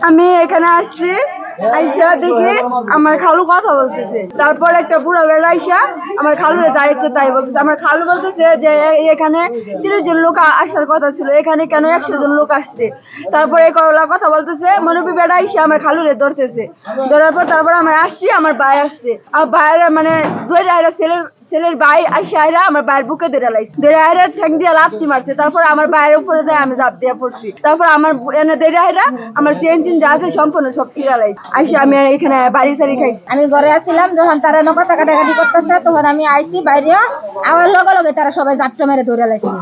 আমি এখানে আসছি, আইসা দেখি আমার খালু কথা বলতেছে। তারপর একটা বুড়া বেড়া আইসা আমার খালুরে যা ইচ্ছে তাই বলতেছে। আমার খালু বলতেছে যে এখানে 30 জন লোক আসার কথা ছিল, এখানে কেন 100 জন লোক আসছে। তারপরে কথা বলতেছে, মনুবি বেড়া আইসা আমার খালুরে ধরতেছে। ধরার পর তারপর আমার আসছি, আমার ভাই আসছে। আমার ভাইয়ের মানে ধরে আইরা ছেলের ভাই আসে আইরা আমার ভাইয়ের বুকে ধরে লাইছে, ধরে আইরা ঠ্যাং দিয়ে লাথি মারছে। তারপর আমার ভাইয়ের উপরে যায় আমি ঝাঁপ দিয়ে পড়ছি। তারপর আমার এনে ধরে আইরা আমার চেন যা আছে সম্পূর্ণ সব ছিঁড়া লাইছে। আইসা আমি এখানে বাড়ি সারি খাইছি। আমি ঘরে আসছিলাম, যখন তারা কথা কাটাকাটি করতেছে তখন আমি আইসি বাইরে, আমার লগে লগে তারা সবাই জাপটা মেরে ধরে লাইছে।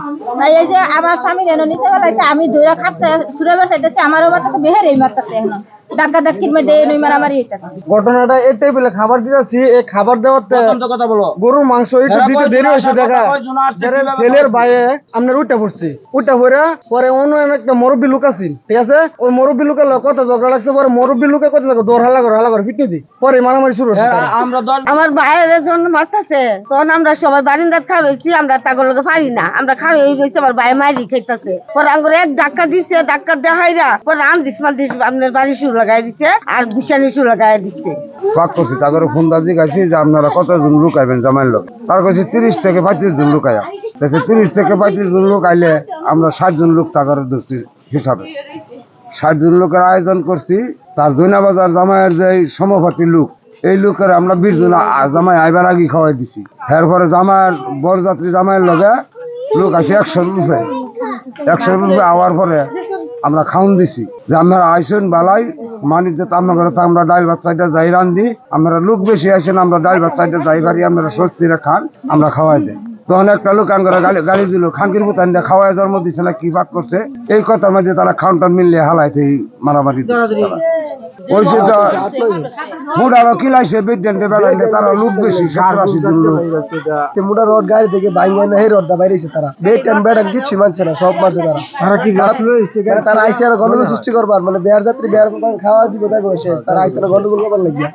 তাই এই যে আমার স্বামী যেন নিচে বেলাইছে, আমি ধরে খাপতে ছুড়ে বেড়াইতেছি, আমারও বাড়তেছে বেহেরেই মারতেছে। এখন ডাক্কা ডাক্কির মধ্যে নই মারামারি হইতেছে। ঘটনাটা এই টেবিলে খাবার দিয়েছি, এই খাবার দেওয়াতে গরুর মাংস একটু দিতে দেরি হয়েছে। দেখা ছেলের বাইরে আপনার উঠে পড়ছি, উঠে পড়ে পরে অন্য একটা মুরব্বী লোক আছে, ঠিক আছে, ওই মুরব্বী লোকের কত ঝগড়া লাগছে। পরে মুরব্বী লোকে কত দৌড় হাল্লা করে ফিটনি দি, পরে মারামারি শুরু হচ্ছে। আমার বাইরের জন্য মারতেছে, তখন আমরা সবাই বারিন্দাত খাওয়া হয়েছি, আমরা তাগর লোকে পারি না, আমরা খাওয়া হয়ে গেছি। আমার ভাই মারি খাইতেছে, পরে আঙ্গুর এক ধাক্কা দিচ্ছে, ধাক্কা দেখাইরা পরে আন্দিস মান্দিস আপনার বাড়ি শুরু লাগাই দিচ্ছে আর বিশানি শুরু লাগাই দিচ্ছে। পাক করছি, তাদের ফোন দাদি গাইছি যে আপনারা কতজন লোক আইবেন জামাইয়ের লোক। তার কাছে 30 থেকে 35 জন লোক আয়া। 30 থেকে 35 জন লোক আইলে আমরা 60 জন লোক তাদের ধরছি হিসাবে। 60 জন লোকের আয়োজন করছি। তার দৈনা বাজার জামাইয়ের যে সমপার্টি লোক, এই লোকের আমরা 20 জন জামাই আইবার আগে খাওয়াই দিছি। এরপরে জামাইয়ের বরযাত্রী জামাইয়ের লগে লোক আসে 100 রুপে। 100 রুপে আওয়ার পরে আমরা খাউন দিছি যে আপনারা আইসেন বালাই মানি যে আপনার আমরা ডাইল ভাত চাইটা যাই রান্ধি, আমরা লোক বেশি আইসেন, আমরা ডাইল ভাত চাইটা যাই পারি, আপনারা স্বস্তিরা খান, আমরা খাওয়াই দেয়। তখন একটা লোক আঙ্গরা গালি দিল, খানকির পুতান খাওয়াই জন্ম দিচ্ছে না কি ভাগ করছে। এই কথার মধ্যে তারা খাউনটা মিললে হালাইতে মারামারি ওইসে তো মুডারও কিলাইছে বিদ্যান্তে বেড়াইলে তারা লোক বেশি 70-80 জন লোক। মুডা রড গাড়ি থেকে বাইঙ্গা না, এই রডটা বাইরেছে তারা বেটান বেটান কিছু মানছে না, সব মারছে তারা। তারা আইসে আর গন্ডগোল সৃষ্টি করবার, মানে বেয়ার যাত্রী বেয়ার খাওয়া দিব তাই বসে তারা আইসে গন্ডগোল করবার লাগিয়া।